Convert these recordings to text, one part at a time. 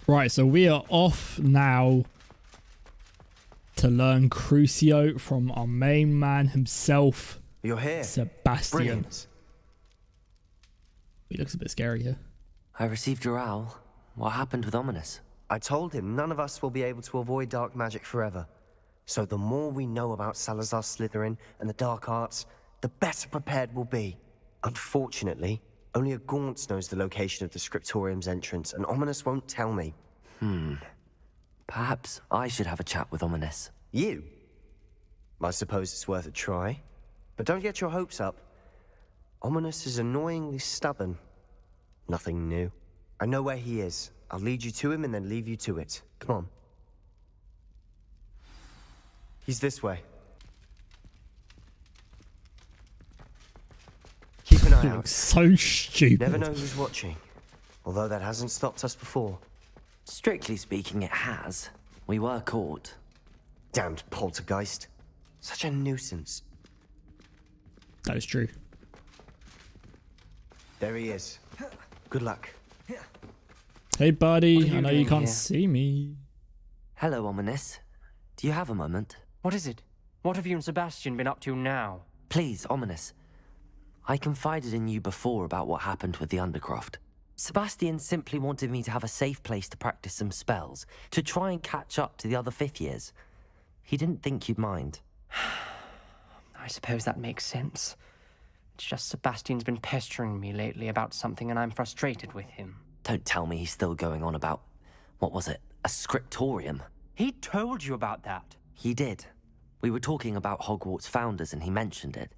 Right, so we are off now to learn Crucio from our main man himself. You're here. Sebastian. Brilliant. He looks a bit scary here. I received your owl. What happened with Ominous? I told him none of us will be able to avoid dark magic forever. So the more we know about Salazar Slytherin and the dark arts, the better prepared we'll be. Unfortunately, only a Gaunt knows the location of the Scriptorium's entrance, and Ominous won't tell me. Perhaps I should have a chat with Ominous. You? I suppose it's worth a try. But don't get your hopes up. Ominous is annoyingly stubborn. Nothing new. I know where he is. I'll lead you to him and then leave you to it. Come on. He's this way. Keep an eye He out. looks so stupid. Never know who's watching. Although that hasn't stopped us before. Strictly speaking, it has. We were caught. Damned poltergeist. Such a nuisance. That is true. There he is. Good luck. Hey, buddy. I know you doing can't here? see me. Hello, Ominous. Do you have a moment? What is it? What have you and Sebastian been up to now? Please, Ominous. I confided in you before about what happened with the Undercroft. Sebastian simply wanted me to have a safe place to practice some spells, to try and catch up to the other fifth years. He didn't think you'd mind. I suppose that makes sense. It's just Sebastian's been pestering me lately about something and I'm frustrated with him. Don't tell me he's still going on about, what was it, a scriptorium? He told you about that. He did. We were talking about Hogwarts founders and he mentioned it.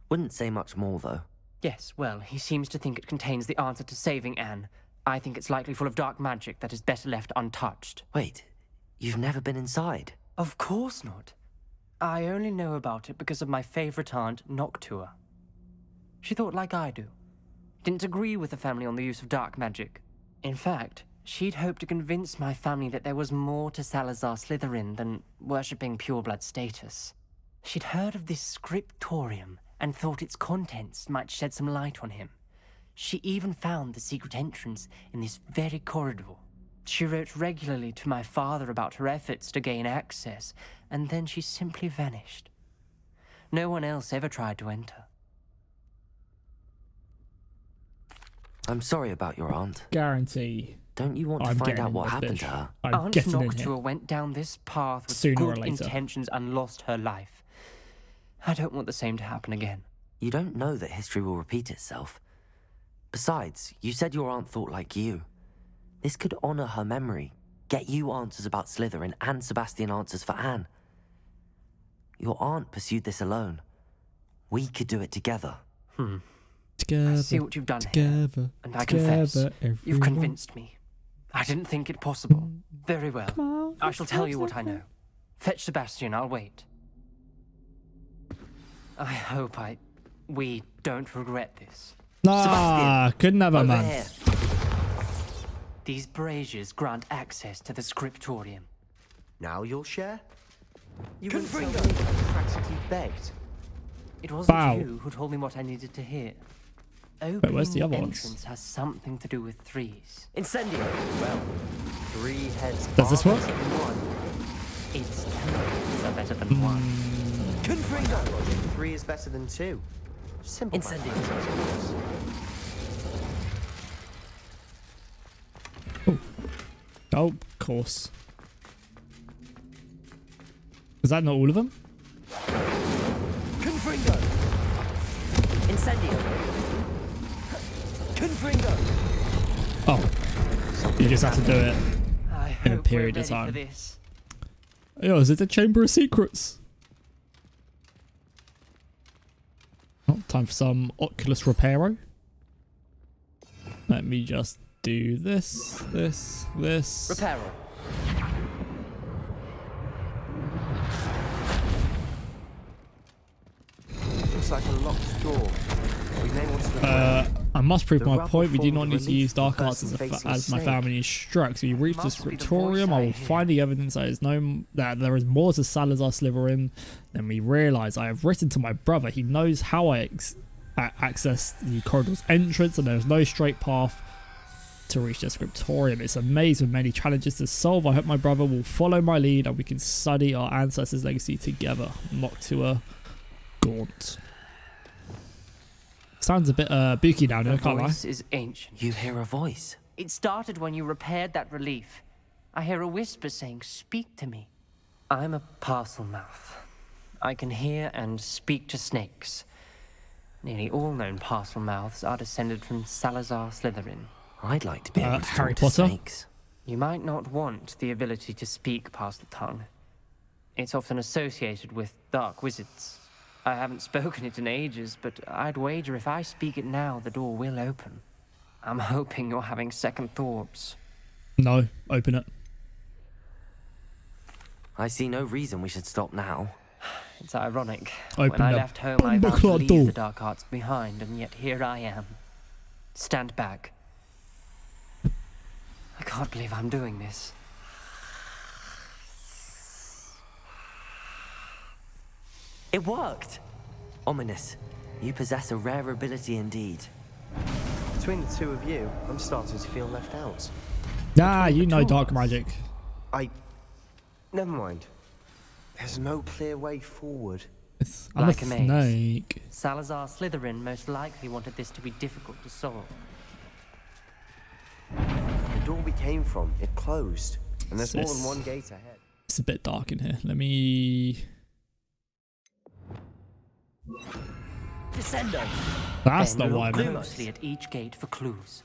Wouldn't say much more, though. Yes, well, he seems to think it contains the answer to saving Anne. I think it's likely full of dark magic that is better left untouched. Wait, you've never been inside? Of course not. I only know about it because of my favorite aunt, Noctua. She thought like I do. Didn't agree with the family on the use of dark magic. In fact, she'd hoped to convince my family that there was more to Salazar Slytherin than worshipping pureblood status. She'd heard of this scriptorium and thought its contents might shed some light on him. She even found the secret entrance in this very corridor. She wrote regularly to my father about her efforts to gain access, and then she simply vanished. No one else ever tried to enter. I'm sorry about your aunt. Guarantee. Don't you want to I'm find getting out in what this happened bitch. to her? I'm Aunt getting in here. Noctua went down this path with Sooner or good later. intentions and lost her life. I don't want the same to happen again. You don't know that history will repeat itself. Besides, you said your aunt thought like you. This could honor her memory, get you answers about Slytherin and Sebastian answers for Anne. Your aunt pursued this alone. We could do it together. Together, I see what you've done here, together, and I confess, together, you've everyone. convinced me. I didn't think it possible. Very well. on, I shall tell you what I know. Fetch Sebastian, I'll wait. I hope we don't regret this. Nah, Sebastian, couldn't have a Over man. here. These braziers grant access to the scriptorium. Now you'll share? You Confringo! wouldn't tell me I practically begged. It wasn't Wow. you who told me what I needed to hear. where's Opening the other ones? entrance has something to do with threes. Incendio! Well, 3 heads Does this are work? better than one. It's 2 are better than 1. Confringo! 3 is better than 2. Simple. Incendio. mathematics. Oh, of course. Is that not all of them? Confringo! Incendio! Confringo! Oh, you just have to do it. I In a hope period we're of ready time. for this. Oh, is it the Chamber of Secrets? Oh, time for some Oculus Reparo. Let me just do this. Reparo. Looks like a locked door. We may want to I must prove The my rubble point. We do formed not need to relief use for the dark arts person as facing my snake. family instructs. We reach the Must be the scriptorium. voice I I will hear. find the evidence that there is more to Salazar Slytherin than we realize. I have written to my brother. He knows how I access the corridor's entrance, and there is no straight path to reach the scriptorium. It's a maze with many challenges to solve. I hope my brother will follow my lead and we can study our ancestors' legacy together. Noctua Gaunt. Sounds a bit booky down here, The can't lie. voice is ancient. You hear a voice. It started when you repaired that relief. I hear a whisper saying, "Speak to me." I'm a parcel mouth. I can hear and speak to snakes. Nearly all known parcel mouths are descended from Salazar Slytherin. I'd like to be able to Harry talk to Potter? snakes. You might not want the ability to speak parcel tongue. It's often associated with dark wizards. I haven't spoken it in ages, but I'd wager if I speak it now, the door will open. I'm hoping you're having second thoughts. No, open it. I see no reason we should stop now. It's ironic. Open When I the left home, I vowed to bumbleclad leave door. the dark arts behind, and yet here I am. Stand back. I can't believe I'm doing this. It worked! Ominous. You possess a rare ability indeed. Between the two of you, I'm starting to feel left out. Ah, you know two dark of us. magic. Never mind. There's no clear way forward. I'm Like a a maze. snake. Salazar Slytherin most likely wanted this to be difficult to solve. The door we came from, it closed. And there's more than Sis. one gate ahead. It's a bit dark in here. Let me... Descendo! That's Then not what I look meant. closely at each gate for clues.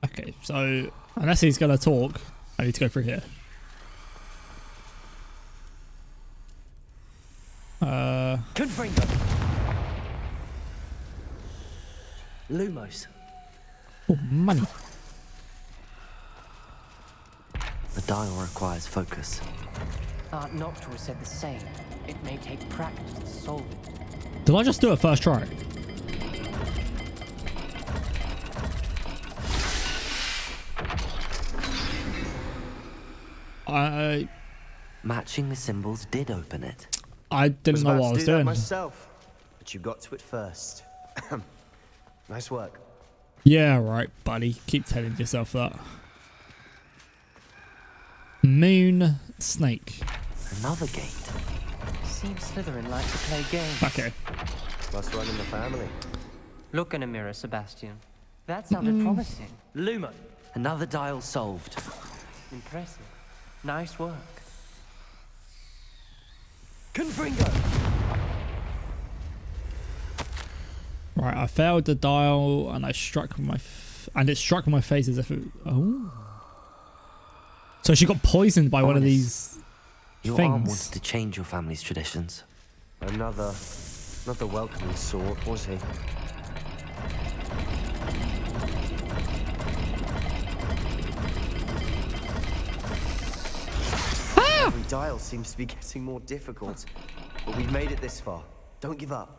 Okay, so unless he's going to talk, I need to go through here. Confringo! Lumos. Oh, money. The dial requires focus. Aunt Noctua said the same. It may take practice to solve it. Did I just do it first try? Matching the symbols did open it. I didn't know about what I to was do that doing. myself, but you got to it first. Nice work. Yeah, right, buddy. Keep telling yourself that. Moon snake. Another gate. Seems Slytherin likes to play games. Okay. Must run in the family. Look in a mirror, Sebastian. That sounded promising. Lumo. Another dial solved. Impressive. Nice work. Confringo! Right, I failed the dial and I struck my and it struck my face as if it... Oh. So she got poisoned by one of these Your aunt things. wanted to change your family's traditions. Another welcoming sort, was he? Every dial seems to be getting more difficult, but we've made it this far. Don't give up.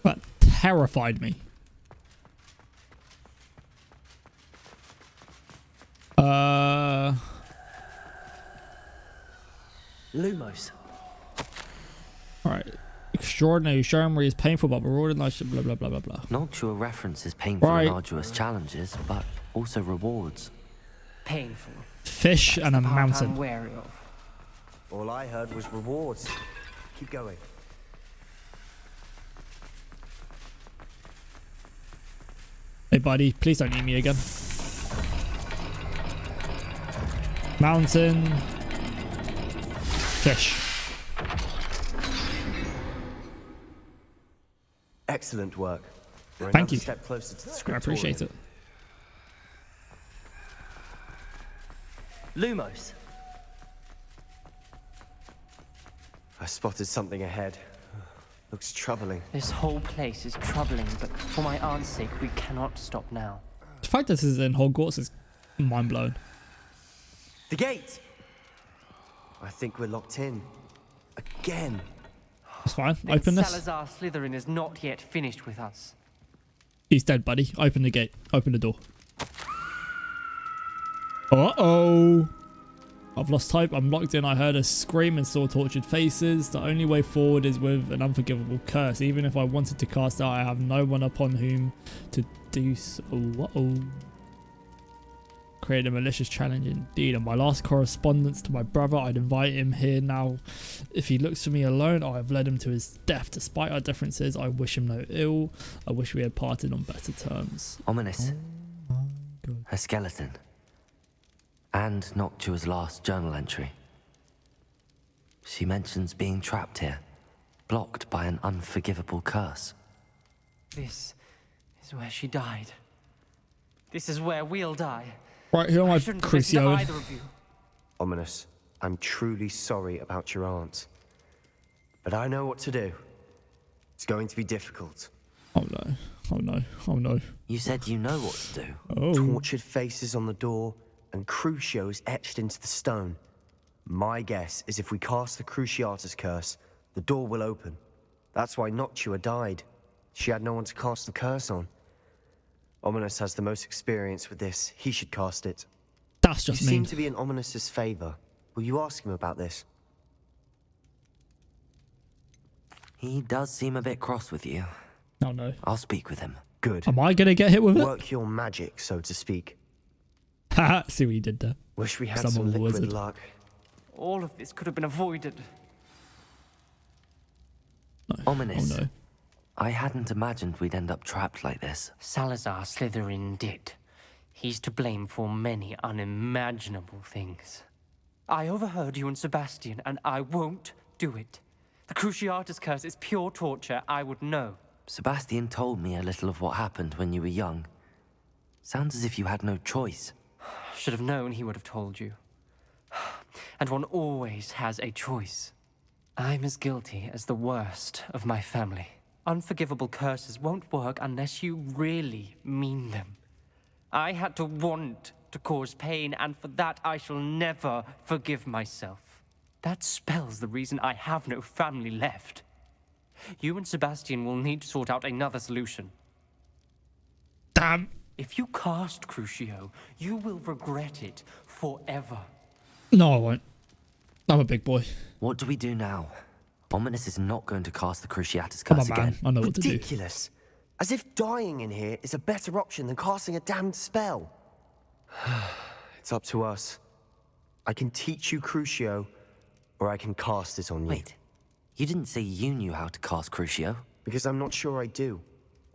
That terrified me. Lumos. Right. Extraordinary. Memory is painful, but rewarding life. Blah blah blah blah blah. Noctua references painful Right. and arduous challenges, but also rewards. Painful. Fish and a Part mountain. I'm wary of. All I heard was rewards. Keep going. Hey, buddy, please don't eat me again. Mountain. Fish. Excellent work. We're Thank another you. step closer to the I scriptorium. appreciate it. Lumos. I spotted something ahead. Looks troubling. This whole place is troubling, but for my aunt's sake, we cannot stop now. The fact this is in Hogwarts is mind blowing. The gate! I think we're locked in. Again. It's fine. Then Open this. Salazar Slytherin is not yet finished with us. He's dead, buddy. Open the gate. Open the door. Uh-oh. I've lost hope. I'm locked in. I heard a scream and saw tortured faces. The only way forward is with an unforgivable curse. Even if I wanted to cast out, I have no one upon whom to do so. Uh-oh. Create a malicious challenge indeed. And my last correspondence to my brother, I'd invite him here now. If he looks for me alone, I have led him to his death. Despite our differences, I wish him no ill. I wish we had parted on better terms. Ominous. Oh, A skeleton. And Noctua's last journal entry. She mentions being trapped here, blocked by an unforgivable curse. This is where she died. This is where we'll die. Right, who am I, shouldn't listen to Crucio? either of you. Ominous, I'm truly sorry about your aunt. But I know what to do. It's going to be difficult. Oh no, oh no, oh no. You said you know what to do. Oh. Tortured faces on the door and Crucios etched into the stone. My guess is if we cast the Cruciatus curse, the door will open. That's why Noctua died. She had no one to cast the curse on. Ominous has the most experience with this. He should cast it. That's just You me. seem to be in Ominous's favor. Will you ask him about this? He does seem a bit cross with you. Oh no. I'll speak with him. Good. Am I gonna get hit with it? Work your magic, so to speak. Haha, see what you did there. Wish we had Someone some was liquid it. luck. All of this could have been avoided. No. Ominous. Oh no. I hadn't imagined we'd end up trapped like this. Salazar Slytherin did. He's to blame for many unimaginable things. I overheard you and Sebastian, and I won't do it. The Cruciatus curse is pure torture. I would know. Sebastian told me a little of what happened when you were young. Sounds as if you had no choice. Should have known he would have told you. And one always has a choice. I'm as guilty as the worst of my family. Unforgivable curses won't work unless you really mean them. I had to want to cause pain, and for that I shall never forgive myself. That spells the reason I have no family left. You and Sebastian will need to sort out another solution. Damn. If you cast Crucio, you will regret it forever. No, I won't. I'm a big boy. What do we do now? Ominous is not going to cast the Cruciatus Come curse on, man. again. I know what to do. Ridiculous. As if dying in here is a better option than casting a damned spell. It's up to us. I can teach you Crucio, or I can cast it on you. Wait, you didn't say you knew how to cast Crucio? Because I'm not sure I do.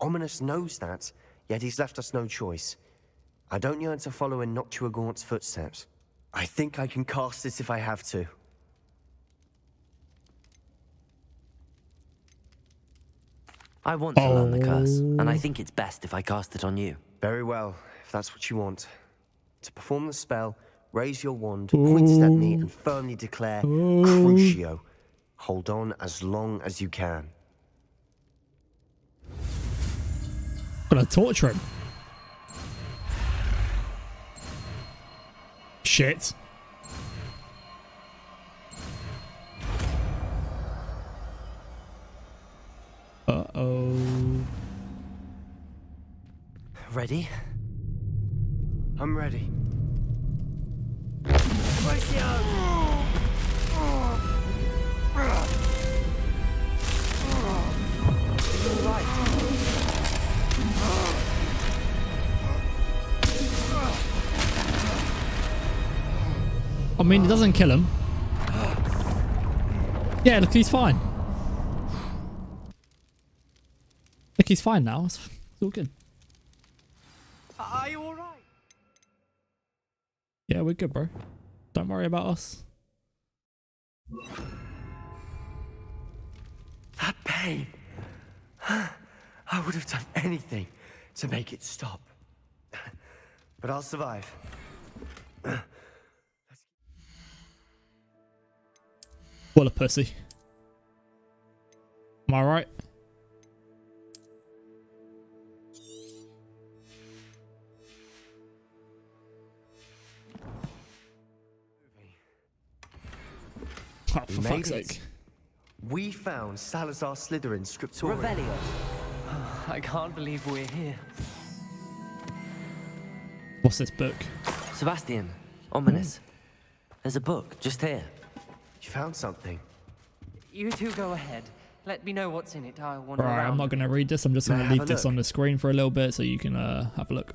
Ominous knows that, yet he's left us no choice. I don't yearn to follow in Noctua Gaunt's footsteps. I think I can cast it if I have to. I want to learn the curse, and I think it's best if I cast it on you. Very well, if that's what you want. To perform the spell, raise your wand, point it at me, and firmly declare, Crucio. Hold on as long as you can. Gonna torture him. Shit. Uh-oh. Ready? I'm ready. I mean, it doesn't kill him. Yeah, look, he's fine. Look, he's fine now. It's all good. Are you alright? Yeah, we're good, bro. Don't worry about us. That pain. I would have done anything to make it stop. But I'll survive. What a pussy. Am I right? Oh, for We fuck's made it. sake. We found Salazar Slytherin's scriptorium. Revelio. I can't believe we're here. What's this book? Sebastian. Ominous. There's a book just here. You found something. You two go ahead. Let me know what's in it. I want All right, I'm not going to read this. I'm just going May I to have leave a this look? on the screen for a little bit so you can have a look.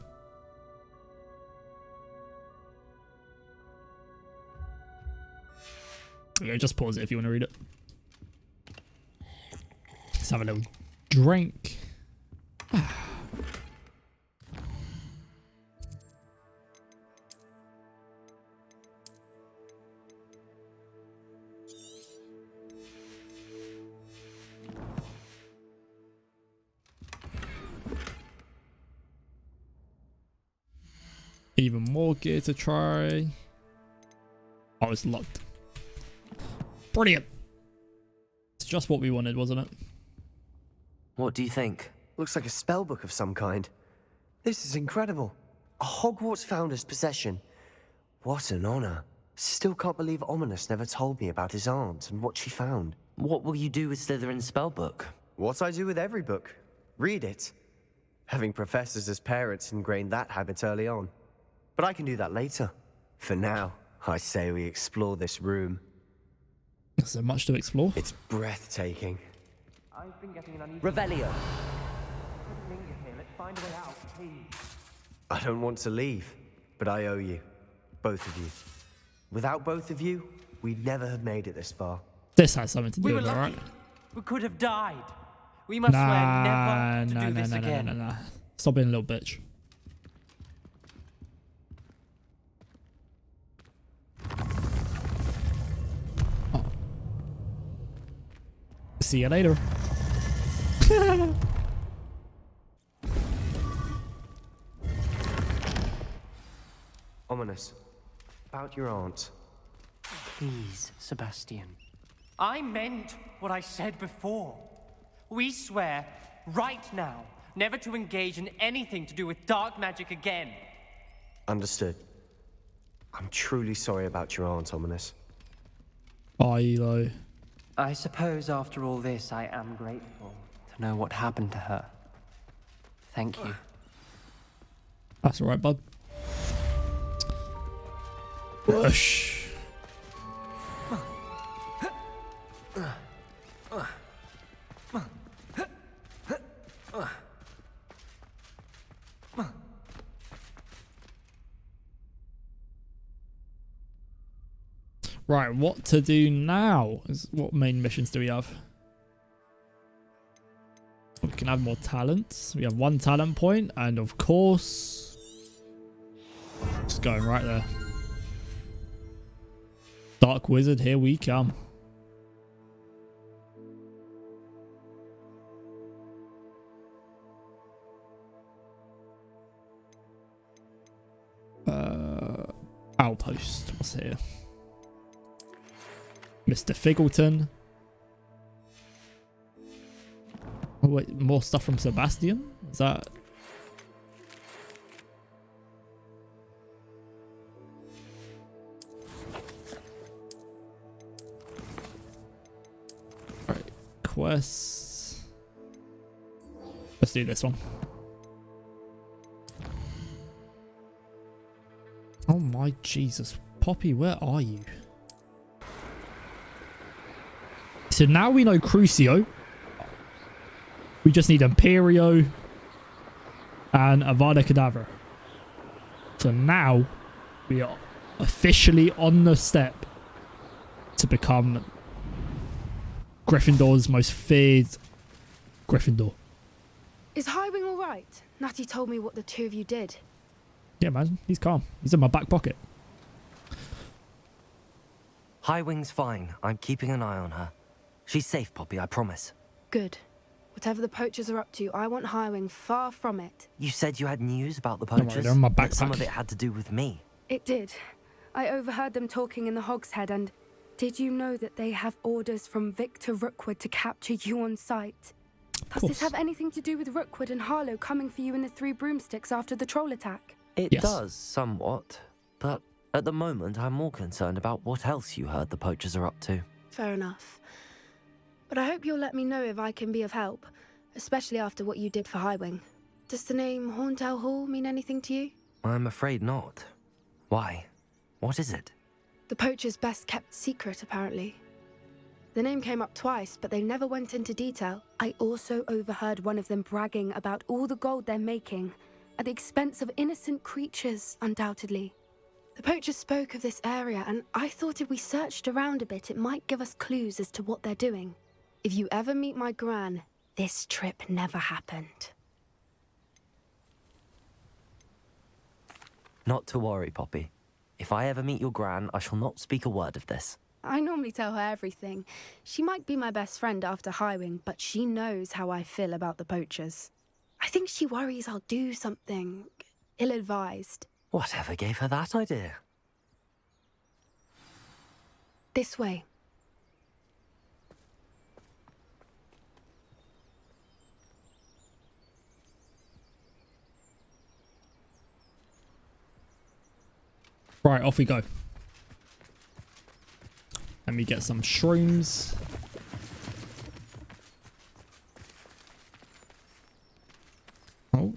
Yeah, just pause it if you want to read it. Let's have a little drink. Even more gear to try. Oh, it's locked. Brilliant. It's just what we wanted, wasn't it? What do you think? Looks like a spell book of some kind. This is incredible. A Hogwarts founder's possession. What an honor. Still can't believe Ominous never told me about his aunt and what she found. What will you do with Slytherin's spellbook? What I do with every book. Read it. Having professors as parents ingrained that habit early on. But I can do that later. For now, I say we explore this room. Is there much to explore? It's breathtaking. I've been getting an uneasy Revelio. linger here. Let's find a way out, please. I don't want to leave, but I owe you. Both of you. Without both of you, we'd never have made it this far. This has something to do We were with it, lucky. right? We could have died. We must swear never to do this again. Nah. Stop being a little bitch. Oh. See you later. Ominous. About your aunt. Please, Sebastian. I meant what I said before. We swear, right now, never to engage in anything to do with dark magic again. Understood. I'm truly sorry about your aunt, Ominous. Are you though? I suppose after all this, I am grateful to know what happened to her. Thank you. That's alright, bud. Whoosh. Right, what to do now? What main missions do we have? We can have more talents. We have 1 talent point, and of course, just going right there. Dark Wizard, here we come. Outpost, what's here? Mr. Figgleton. Oh wait, more stuff from Sebastian? Is that... Right, quests. Let's do this one. Oh my Jesus. Poppy, where are you? So now we know Crucio. We just need Imperio and Avada Kedavra. So now we are officially on the step to become Gryffindor's most feared Gryffindor. Is Highwing all right? Natty told me what the two of you did. Yeah, man, he's calm. He's in my back pocket. Highwing's fine. I'm keeping an eye on her. She's safe, Poppy, I promise. Good. Whatever the poachers are up to, I want Highwing far from it. You said you had news about the Don't worry, poachers, they're in my but some backpack. of it had to do with me. It did. I overheard them talking in the Hogshead, and did you know that they have orders from Victor Rookwood to capture you on sight? Does this have anything to do with Rookwood and Harlow coming for you in the 3 broomsticks after the troll attack? It Yes. does, somewhat. But at the moment, I'm more concerned about what else you heard the poachers are up to. Fair enough. But I hope you'll let me know if I can be of help, especially after what you did for Highwing. Does the name Horndale Hall mean anything to you? I'm afraid not. Why? What is it? The poacher's best kept secret, apparently. The name came up twice, but they never went into detail. I also overheard one of them bragging about all the gold they're making, at the expense of innocent creatures, undoubtedly. The poacher spoke of this area, and I thought if we searched around a bit, it might give us clues as to what they're doing. If you ever meet my gran, this trip never happened. Not to worry, Poppy. If I ever meet your gran, I shall not speak a word of this. I normally tell her everything. She might be my best friend after Highwing, but she knows how I feel about the poachers. I think she worries I'll do something ill-advised. Whatever gave her that idea? This way. Right, off we go. Let me get some shrooms. Oh.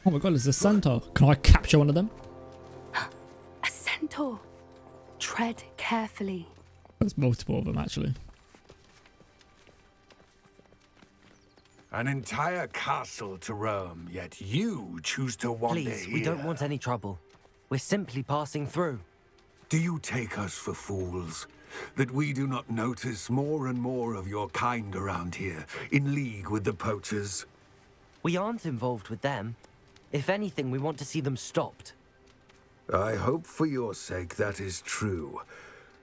Oh my god, there's a centaur. Can I capture one of them? A centaur. Tread carefully. There's multiple of them, actually. An entire castle to roam, yet you choose to wander Please, here. we don't want any trouble. We're simply passing through. Do you take us for fools? That we do not notice more and more of your kind around here, in league with the poachers? We aren't involved with them. If anything, we want to see them stopped. I hope for your sake that is true.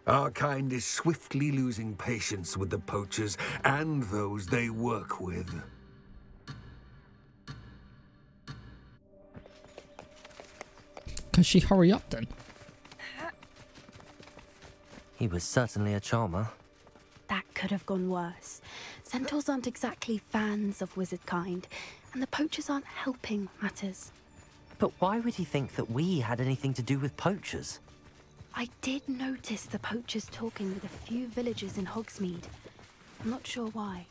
Our kind is swiftly losing patience with the poachers and those they work with. Can she hurry up then? He was certainly a charmer. That could have gone worse. Centaurs aren't exactly fans of wizard kind, and the poachers aren't helping matters. But why would he think that we had anything to do with poachers? I did notice the poachers talking with a few villagers in Hogsmeade. I'm not sure why.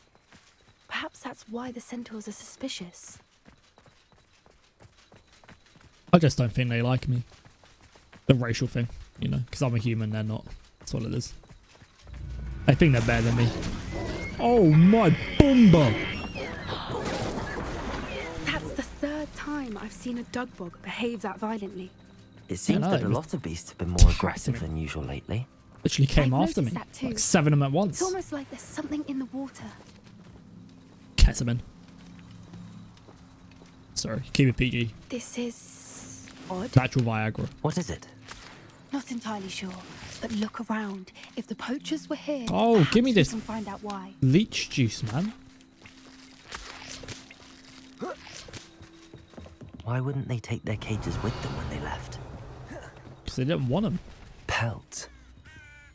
Perhaps that's why the centaurs are suspicious. I just don't think they like me. The racial thing, you know, because I'm a human, they're not. That's all it is. They think they're better than me. Oh my bumba! That's the third time I've seen a dugbog behave that violently. It seems no, that it a was lot of beasts have been more aggressive me. than usual lately. Literally came I've after me. noticed that too. Like 7 of them at once. It's almost like there's something in the water. Ketamine. Sorry, keep it PG. This is odd. Natural Viagra. What is it? Not entirely sure, but look around. If the poachers were here, Oh, give me perhaps we this. can find out why. Leech juice, man. Why wouldn't they take their cages with them when they left? Because they didn't want them. Pelt.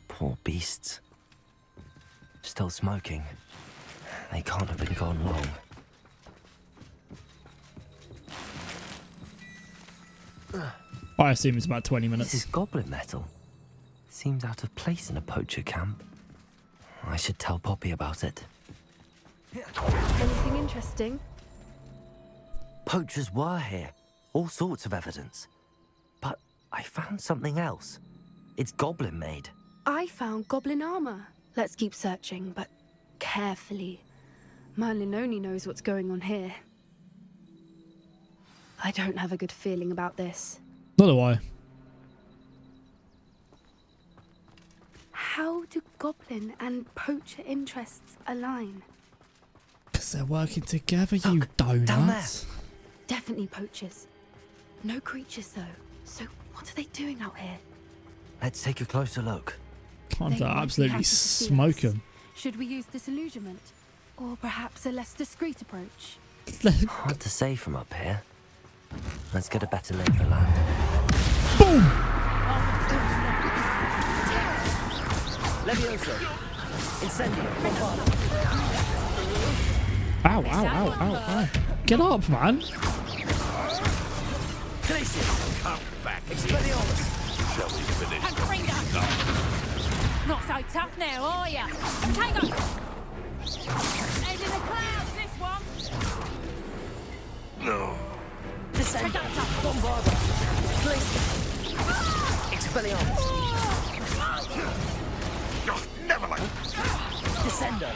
Poor beasts. Still smoking. They can't have been gone long. I assume it's about 20 minutes. This is goblin metal. Seems out of place in a poacher camp. I should tell Poppy about it. Anything interesting? Poachers were here. All sorts of evidence. But I found something else. It's goblin made. I found goblin armor. Let's keep searching, but carefully. Merlin only knows what's going on here. I don't have a good feeling about this. Not do I. How do goblin and poacher interests align? Because they're working together, you Look, down donuts. Definitely poachers. No creatures, though. So what are they doing out here? Let's take a closer look. Time They to might be absolutely happy to see smoke us. them. Should we use disillusionment? Or perhaps a less discreet approach? Hard to say from up here. Let's get a better lay of the land. Boom! Levioso! Incendio! Bombarda! Ow, ow, ow, ow, ow. Get up, man. Glacius! Come back. Expelliarmus! Shall we finish? Not so tough now, are ya? Take off! Head in the clouds, this one! No. Descend! Bombarda! Expelliarmus. Never like Descendo.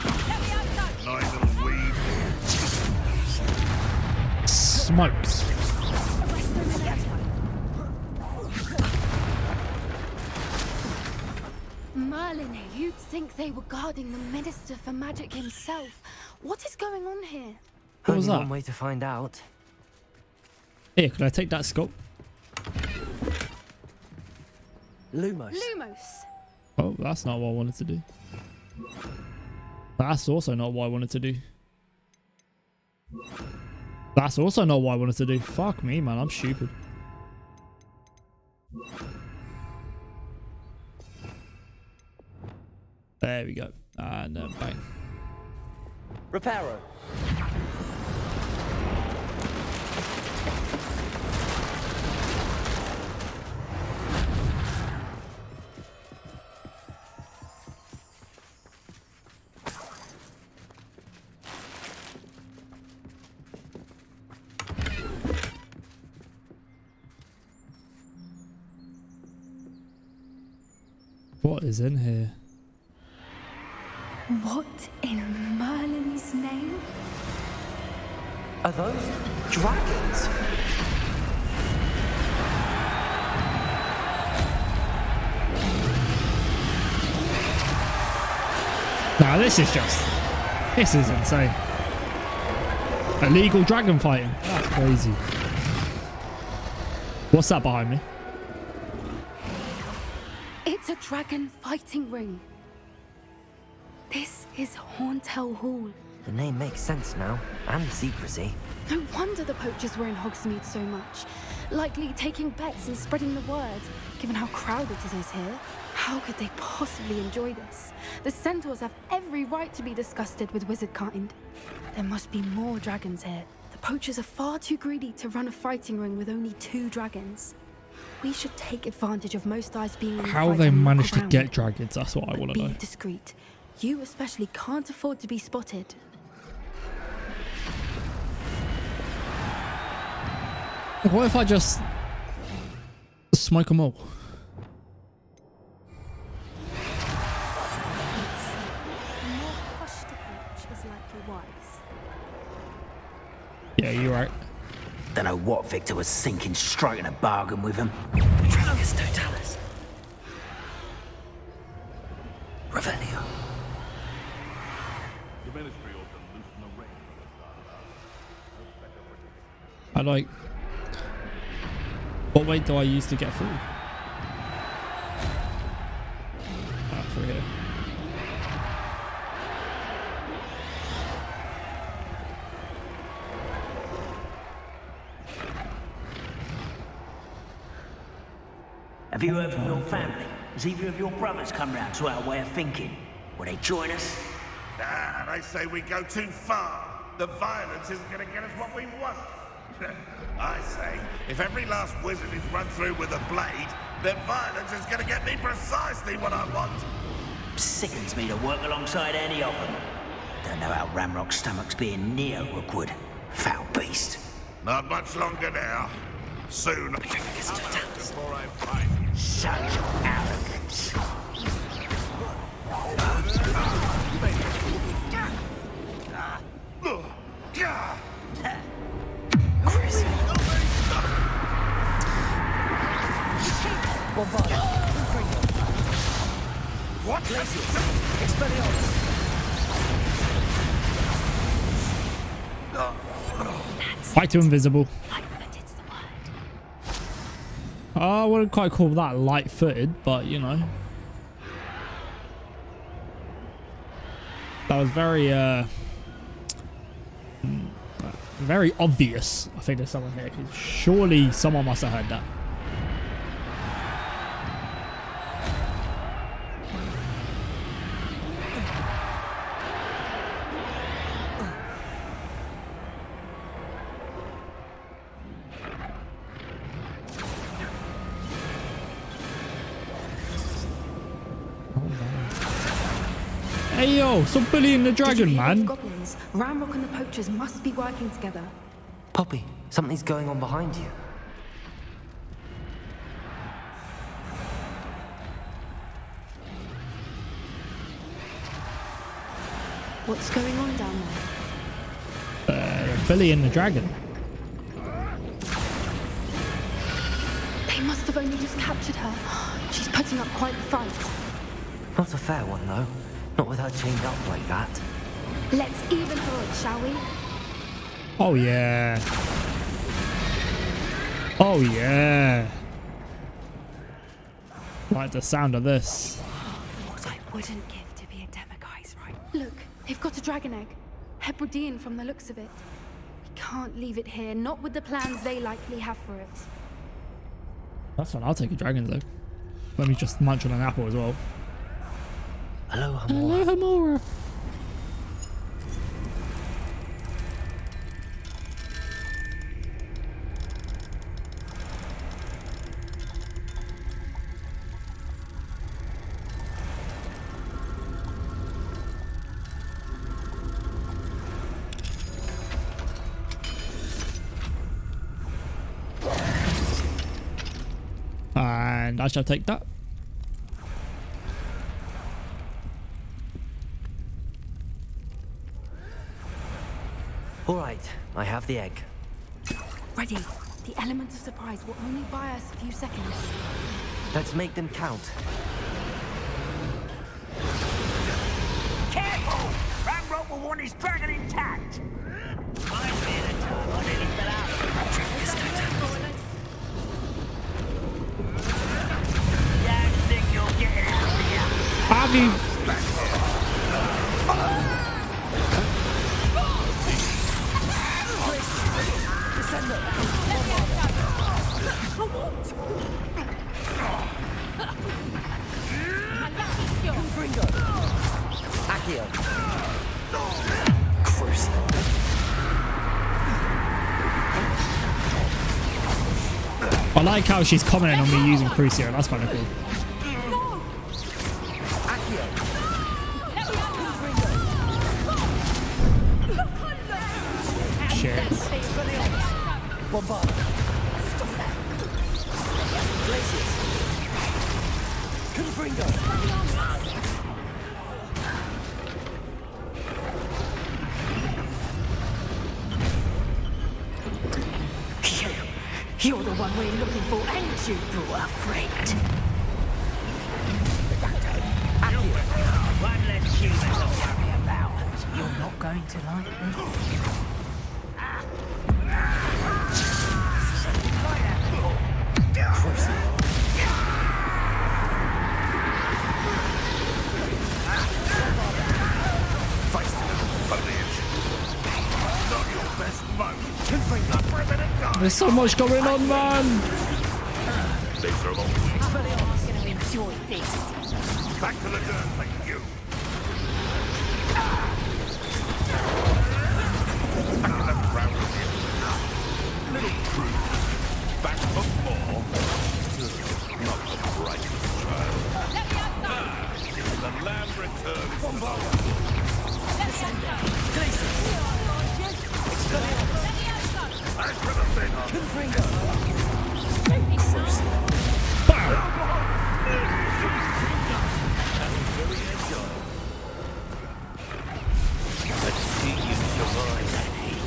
nice little weed. Smokes. Merlin, you'd think they were guarding the Minister for Magic himself. What is going on here? What was Only that? one way to find out. Here, could I take that scope? Lumos. Lumos. Oh, that's not what I wanted to do. That's also not what I wanted to do. That's also not what I wanted to do. Fuck me, man. I'm stupid. There we go. And bang. Reparo. What is in here? What in Merlin's name? Are those dragons? Now this is insane. Illegal dragon fighting. That's crazy. What's that behind me? It's a dragon fighting ring. This is Hauntel Hall. The name makes sense now, and the secrecy. No wonder the poachers were in Hogsmeade so much. Likely taking bets and spreading the word, given how crowded it is here. How could they possibly enjoy this? The centaurs have every right to be disgusted with wizardkind. There must be more dragons here. The poachers are far too greedy to run a fighting ring with only 2 dragons. We should take advantage of most eyes being on the How fight they and managed to look get around. dragons, that's what I want to Be know. discreet. You especially can't afford to be spotted. What if I just smoke them all? More hushed approach is likely wise. Yeah, you're right. Don't know what Victor was thinking, striking a bargain with him. Dragus Totalis. Revelio. I like. What way do I use to get through? Through here. Have you heard from your family? Has either of your brothers come round to our way of thinking? Will they join us? Nah, they say we go too far. The violence isn't going to get us what we want. I say, if every last wizard is run through with a blade, then violence is going to get me precisely what I want. Sickens me to work alongside any of them. Don't know how Ramrock's stomach's being near Rookwood. Foul beast. Not much longer now. Soon. Before I fight. Such arrogance. What? Fight to invisible. Light-footed's the word. I wouldn't quite call that light-footed, but you know. That was very obvious. I think there's someone here. 'Cause surely someone must have heard that. Hey yo, stop bullying the Did you dragon, hear man. of goblins? Ramrock and the poachers must be working together. Poppy, something's going on behind you. What's going on down there? Billy and the dragon. They must have only just captured her. She's putting up quite the fight. Not a fair one, though. Not with her chained up like that. Let's even her up, shall we? Oh yeah. Oh yeah. Like the sound of this. What I wouldn't give to be a demiguise, right? Look, they've got a dragon egg. Hebridean from the looks of it. We can't leave it here, not with the plans they likely have for it. That's fine, I'll take a dragon's egg. Let me just munch on an apple as well. Hello, Hamora. Hello, Hamora. And I shall take that. All right, I have the egg. Ready. The element of surprise will only buy us a few seconds. Let's make them count. Careful! Ramrock will want his dragon intact. I fear the time I nearly fell out. Don't think you'll get it out of here. Have you? Accio. I like how she's commenting on me using Crucio. That's kind of cool. Shit. You're the one we're looking for, ain't you, poor friend? One less human to worry about. You're not going to like this. There's so much going on, man. I'm gonna enjoy this. Back to the dirt, thank you. Back in the ground with you. Little crew. Back for more. Not the brightest child. The land returns to I should have been Let's see you survive that heat.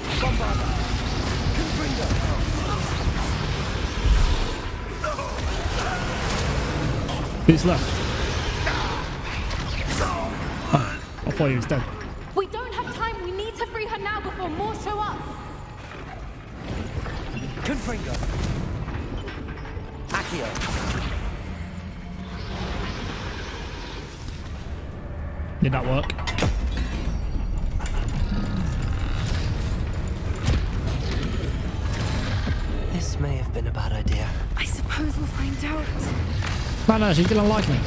Who's left? Oh, I thought he was dead. We don't have time. We need to free her now before more show up. Confringo. Accio. Did that work? This may have been a bad idea. I suppose we'll find out. No, she's gonna like me.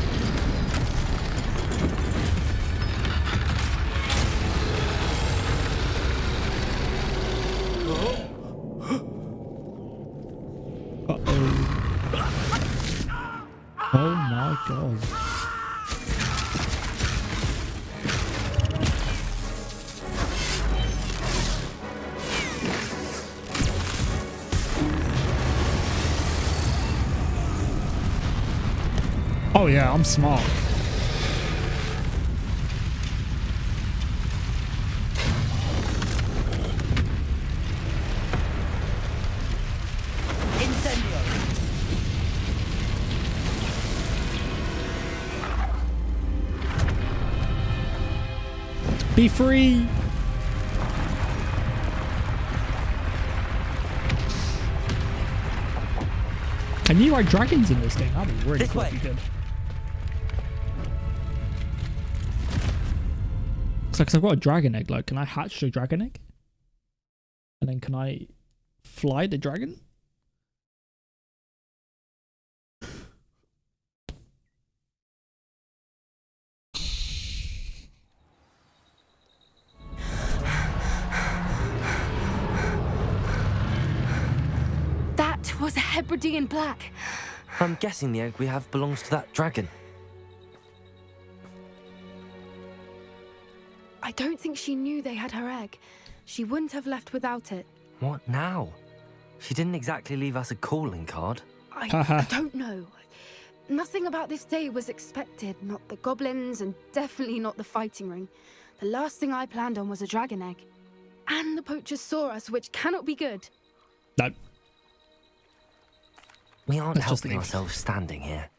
Oh my god. Oh yeah, I'm smart. Be free. Can you ride dragons in this game? That'd be really cool if you could. It's like, 'cause I've got a dragon egg. Like, can I hatch the dragon egg? And then can I fly the dragon? That was a Hebridean black. I'm guessing the egg we have belongs to that dragon. I don't think she knew they had her egg. She wouldn't have left without it. What now? She didn't exactly leave us a calling card. I don't know. Nothing about this day was expected. Not the goblins, and definitely not the fighting ring. The last thing I planned on was a dragon egg. And the poachers saw us, which cannot be good. No. We aren't Let's just helping leave. ourselves standing here.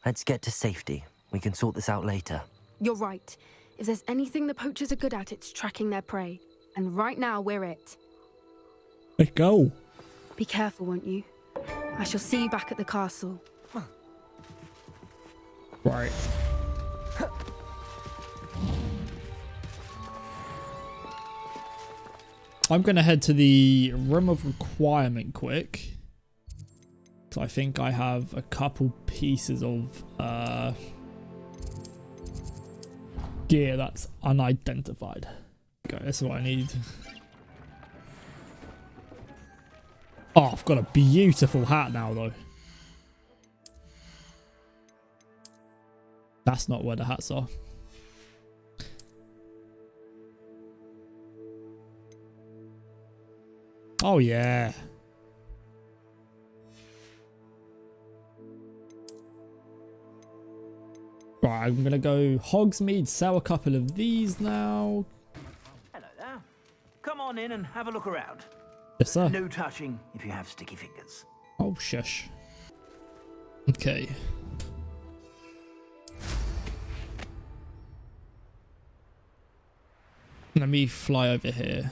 Let's get to safety. We can sort this out later. You're right. If there's anything the poachers are good at, it's tracking their prey. And right now, we're it. Let's go. Be careful, won't you? I shall see you back at the castle. Right. I'm going to head to the Room of Requirement quick. So I think I have a couple pieces of gear that's unidentified. Okay, this is what I need. Oh, I've got a beautiful hat now, though. That's not where the hats are. Oh, yeah. Right, I'm going to go Hogsmeade, sell a couple of these now. Hello there. Come on in and have a look around. Yes, sir. No touching if you have sticky fingers. Oh, shush. Okay. Let me fly over here.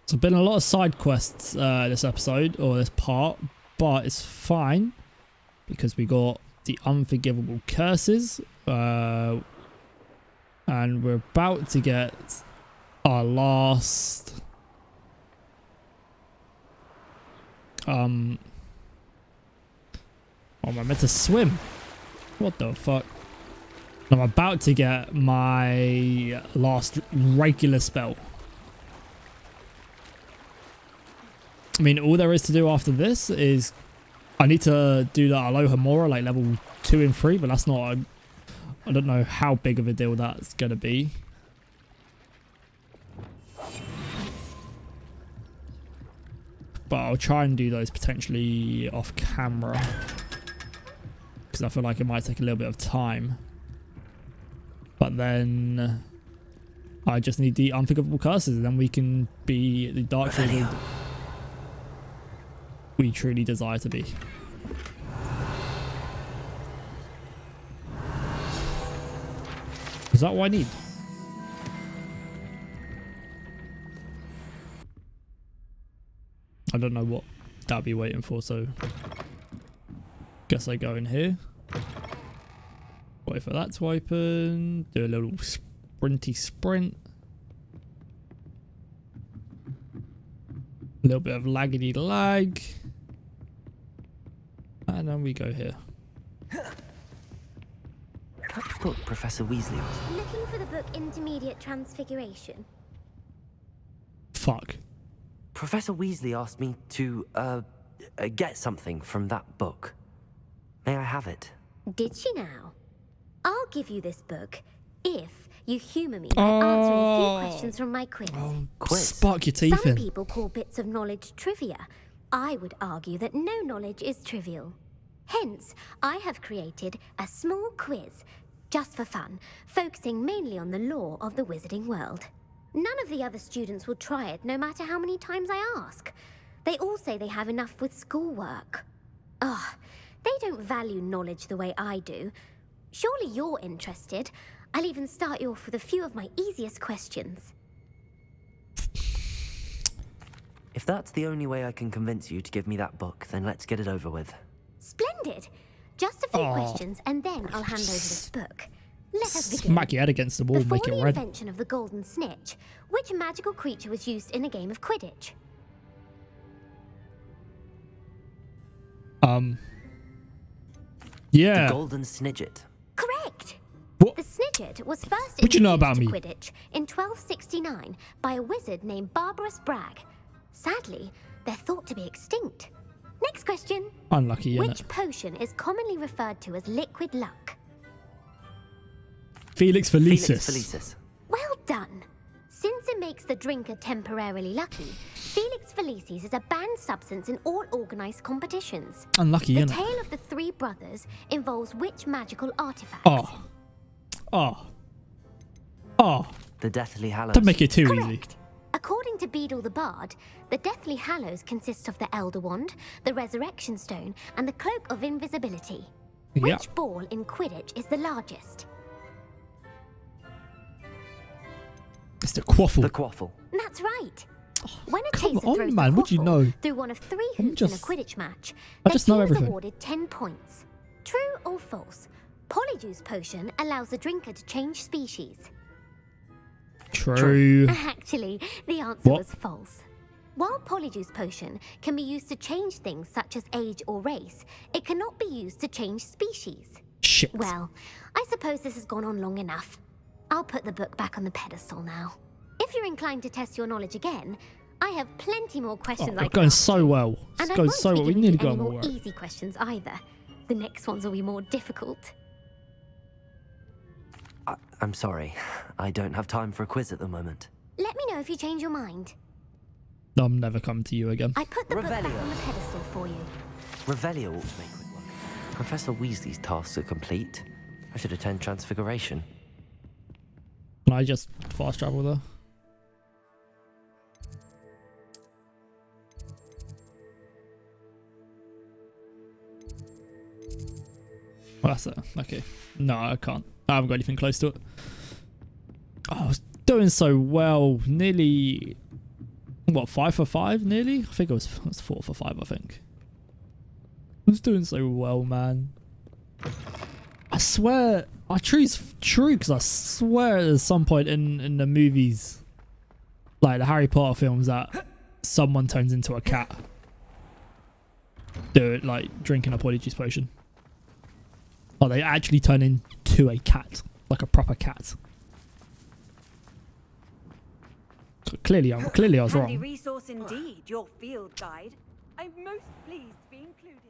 So there's been a lot of side quests this episode, or this part, but it's fine because we got the unforgivable curses, and we're about to get our last oh, am I meant to swim? What the fuck? I'm about to get my last regular spell. I mean, all there is to do after this is I need to do that Aloha Mora, like level 2 and 3, but that's not I don't know how big of a deal that's going to be. But I'll try and do those potentially off camera, because I feel like it might take a little bit of time. But then I just need the unforgivable curses, and then we can be the dark wizard we truly desire to be. Is that what I need? I don't know what that'll be waiting for, so guess I go in here. Wait for that to open. Do a little sprinty sprint. A little bit of laggedy lag. And then we go here. Which book Professor Weasley was? Looking for the book Intermediate Transfiguration. Fuck. Professor Weasley asked me to, get something from that book. May I have it? Did she now? I'll give you this book if you humour me by answering a few questions from my quiz. Quiz? Spark your teeth Some in. people call bits of knowledge trivia. I would argue that no knowledge is trivial. Hence, I have created a small quiz, just for fun, focusing mainly on the lore of the wizarding world. None of the other students will try it, no matter how many times I ask. They all say they have enough with schoolwork. Ugh, they don't value knowledge the way I do. Surely you're interested. I'll even start you off with a few of my easiest questions. If that's the only way I can convince you to give me that book, then let's get it over with. Splendid. Just a few questions, and then I'll hand over this book. Let us begin. Smack your head against the wall and Before make it the red. invention of the golden snitch, which magical creature was used in a game of Quidditch? Yeah. The golden snidget. Correct. What? The snidget was first What do you know about introduced me? to Quidditch in 1269 by a wizard named Barbarous Bragg. Sadly, they're thought to be extinct. Next question. Unlucky, innit? Which potion is commonly referred to as liquid luck? Felix Felicis. Felix Felicis. Well done. Since it makes the drinker temporarily lucky, Felix Felicis is a banned substance in all organised competitions. Unlucky, The innit? tale of the three brothers involves which magical artifacts? The Deathly Hallows. Don't make it too easy. Correct. According to Beadle the Bard, the Deathly Hallows consist of the Elder Wand, the Resurrection Stone, and the Cloak of Invisibility. Yeah. Which ball in Quidditch is the largest? It's the quaffle. The quaffle. That's right. When a come chaser on, throws man, the what do you quaffle know? through one of three I'm hoops in a just- Quidditch match, I the just know team is everything. awarded 10 points. True or false? Polyjuice Potion allows the drinker to change species. True. Actually, the answer What? was false. While Polyjuice Potion can be used to change things such as age or race, it cannot be used to change species. Shit. Well, I suppose this has gone on long enough. I'll put the book back on the pedestal now. If you're inclined to test your knowledge again, I have plenty more questions I It's can going ask so you. well. And It's I going won't so be well. We giving need you to go any on more more work. easy questions either. The next ones will be more difficult. I'm sorry. I don't have time for a quiz at the moment. Let me know if you change your mind. I'm never coming to you again. I put the book back Revelio. on the pedestal for you. Revelio ought to make quick work. Professor Weasley's tasks are complete. I should attend Transfiguration. Can I just fast travel there? Well, that's it. Okay. No, I can't. I haven't got anything close to it. Oh, I was doing so well. Nearly... What, 5 for 5? Nearly? I think it was 4 for 5, I think. I was doing so well, man. I swear... I choose true because I swear at some point in the movies, like the Harry Potter films, that someone turns into a cat. Do it like drinking a Polyjuice Potion. Oh, they actually turn into a cat, like a proper cat. Clearly I was Handy wrong. resource indeed, your field guide. I'm most pleased to be included.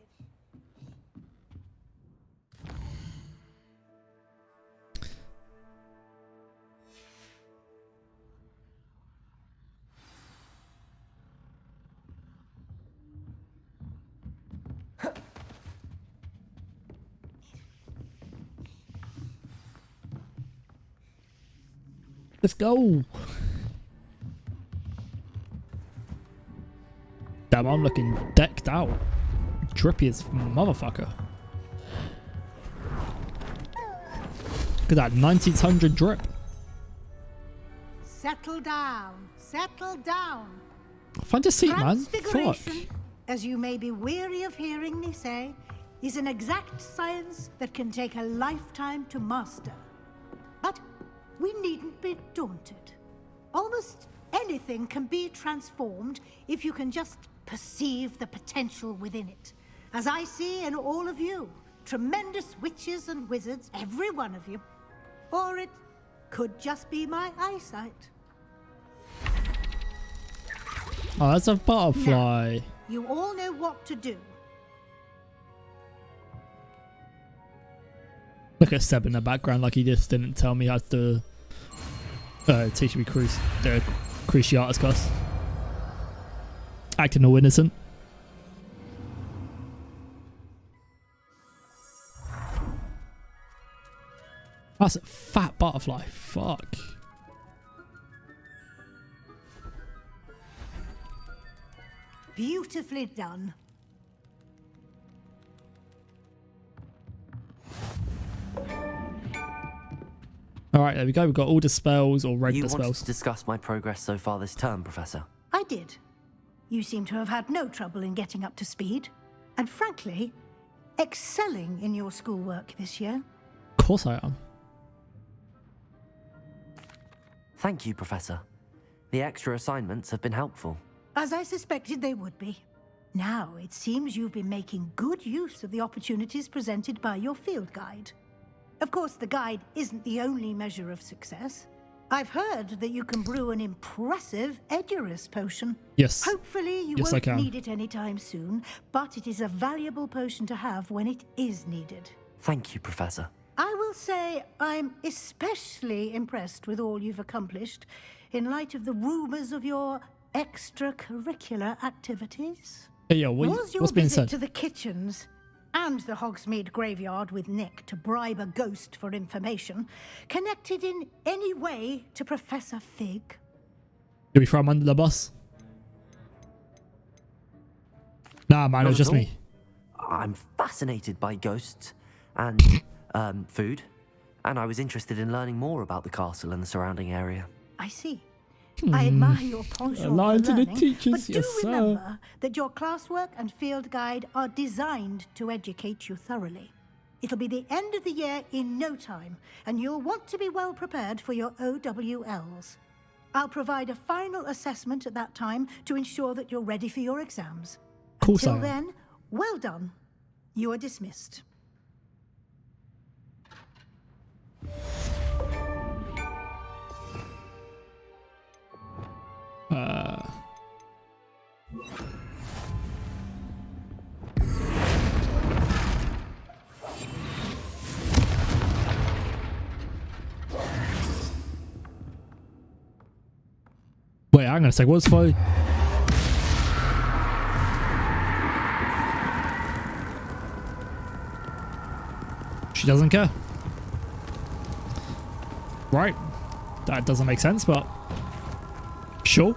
Let's go. Damn, I'm looking decked out. Drippy as motherfucker. Look at that 1900 drip. Settle down. Settle down. Find a seat, man. Fuck. Transfiguration, as you may be weary of hearing me say, is an exact science that can take a lifetime to master. But we needn't be daunted. Almost anything can be transformed if you can just perceive the potential within it. As I see in all of you, tremendous witches and wizards, every one of you. Or it could just be my eyesight. Oh, that's a butterfly. You all know what to do. Look at Seb in the background, like he just didn't tell me how to teach me the Cruciatus class. Acting all innocent. That's a fat butterfly. Fuck. Beautifully done. All right, there we go. We've got all the spells or regular You wanted spells. to discuss my progress so far this term, Professor? I did. You seem to have had no trouble in getting up to speed. And frankly, excelling in your schoolwork this year. Of course I am. Thank you, Professor. The extra assignments have been helpful. As I suspected they would be. Now, it seems you've been making good use of the opportunities presented by your field guide. Of course, the guide isn't the only measure of success. I've heard that you can brew an impressive Edurus potion. Yes. Hopefully you Yes, I won't can. need it anytime soon, but it is a valuable potion to have when it is needed. Thank you, Professor. I will say I'm especially impressed with all you've accomplished in light of the rumors of your extracurricular activities. Hey, yo, Was your what's being visit said? to the kitchens and the Hogsmeade graveyard with Nick to bribe a ghost for information connected in any way to Professor Fig? Did we throw him under the bus? Nah, man, it was Not just at me. all. I'm fascinated by ghosts and food, and I was interested in learning more about the castle and the surrounding area. I see. I admire your penchant Lying for to the learning, teachers, but do yes, sir. remember that your classwork and field guide are designed to educate you thoroughly. It'll be the end of the year in no time, and you'll want to be well prepared for your OWLs. I'll provide a final assessment at that time to ensure that you're ready for your exams. Of course I Until am. then, well done. You are dismissed. Wait, hang on a sec. What's for? She doesn't care. Right. That doesn't make sense, but sure.